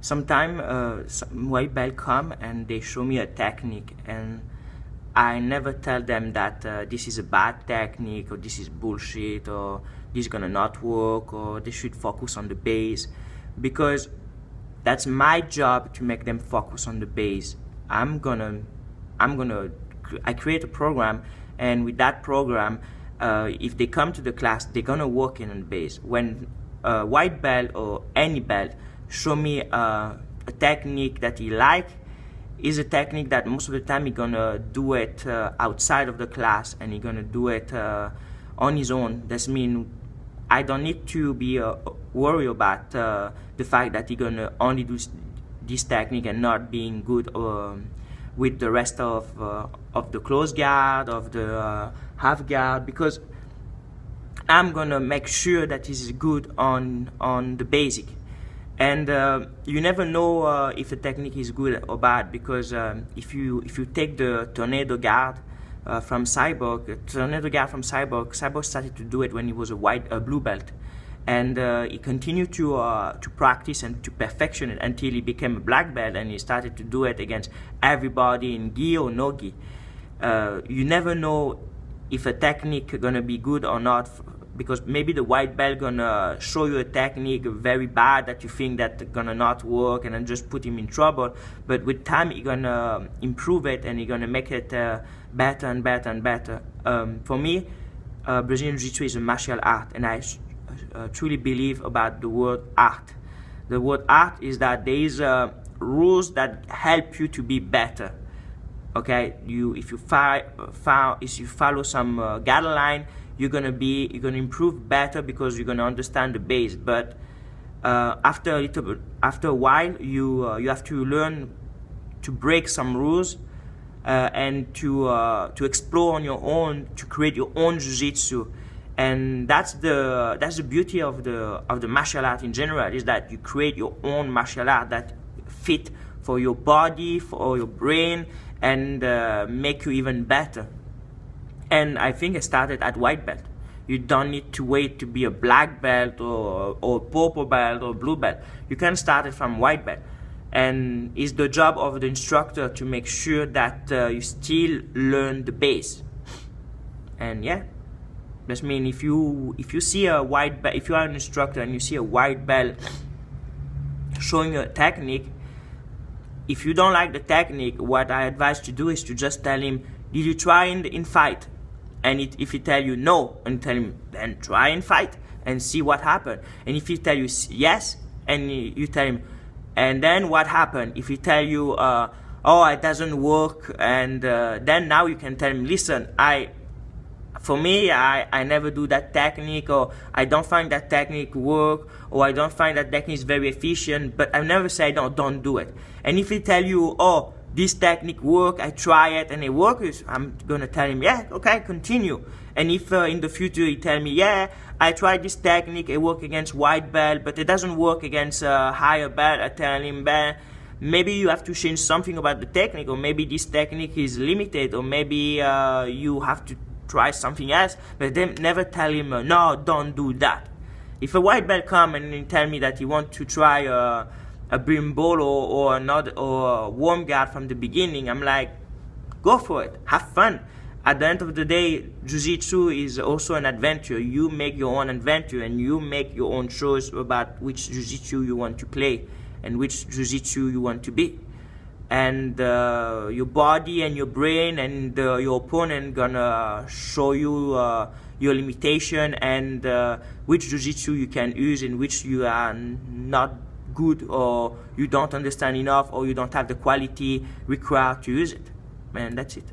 Sometimes some white belt come and they show me a technique, and I never tell them that this is a bad technique, or this is bullshit, or this is gonna not work, or they should focus on the base, because that's my job to make them focus on the base. I create a program, and with that program, if they come to the class, they're gonna work in on the base. When white belt or any belt show me a technique that he like, is a technique that most of the time he's gonna do it outside of the class, and he's gonna do it on his own. That means I don't need to be worried about the fact that he's gonna only do this technique and not being good with the rest of the close guard, of the half guard, because I'm gonna make sure that he's good on the basic. And you never know if a technique is good or bad, because if you take the tornado guard from Cyborg, Cyborg started to do it when he was a blue belt, and he continued to practice and to perfection it until he became a black belt, and he started to do it against everybody in gi or no gi. You never know if a technique gonna be good or not, because maybe the white belt gonna show you a technique very bad that you think that gonna not work, and then just put him in trouble. But with time, you're gonna improve it, and you're gonna make it better and better and better. For me, Brazilian Jiu-Jitsu is a martial art, and I truly believe about the word art. The word art is that there is rules that help you to be better. Okay, if you follow some guideline, you're gonna improve better, because you're gonna understand the base. But after a while, you have to learn to break some rules and to explore on your own, to create your own jiu-jitsu. And that's the beauty of the martial art in general, is that you create your own martial art that fit for your body, for your brain, and make you even better. And I think I started at white belt. You don't need to wait to be a black belt or purple belt or blue belt. You can start it from white belt. And it's the job of the instructor to make sure that you still learn the base. And yeah, that means if you see a white belt, if you are an instructor and you see a white belt showing you a technique, if you don't like the technique, what I advise to do is to just tell him, did you try in fight? And if he tell you no, and tell him, then try and fight and see what happened. And if he tell you yes, and you tell him, and then what happened? If he tell you, oh, it doesn't work, and then now you can tell him, listen, for me, I never do that technique, or I don't find that technique work, or I don't find that technique is very efficient, but I never say, no, don't do it. And if he tell you, oh, this technique work, I try it and it works, I'm gonna tell him, yeah, okay, continue. And if in the future he tell me, yeah, I tried this technique, it work against white belt, but it doesn't work against higher belt, I tell him, maybe you have to change something about the technique, or maybe this technique is limited, or maybe you have to try something else. But then never tell him, no, don't do that. If a white belt come and he tell me that he want to try a berimbolo or a warm guard from the beginning, I'm like, go for it, have fun. At the end of the day, jiu-jitsu is also an adventure. You make your own adventure, and you make your own choice about which jiu-jitsu you want to play and which jiu-jitsu you want to be. And your body and your brain and your opponent gonna show you your limitation, and which jiu-jitsu you can use and which you are not good, or you don't understand enough, or you don't have the quality required to use it. And that's it.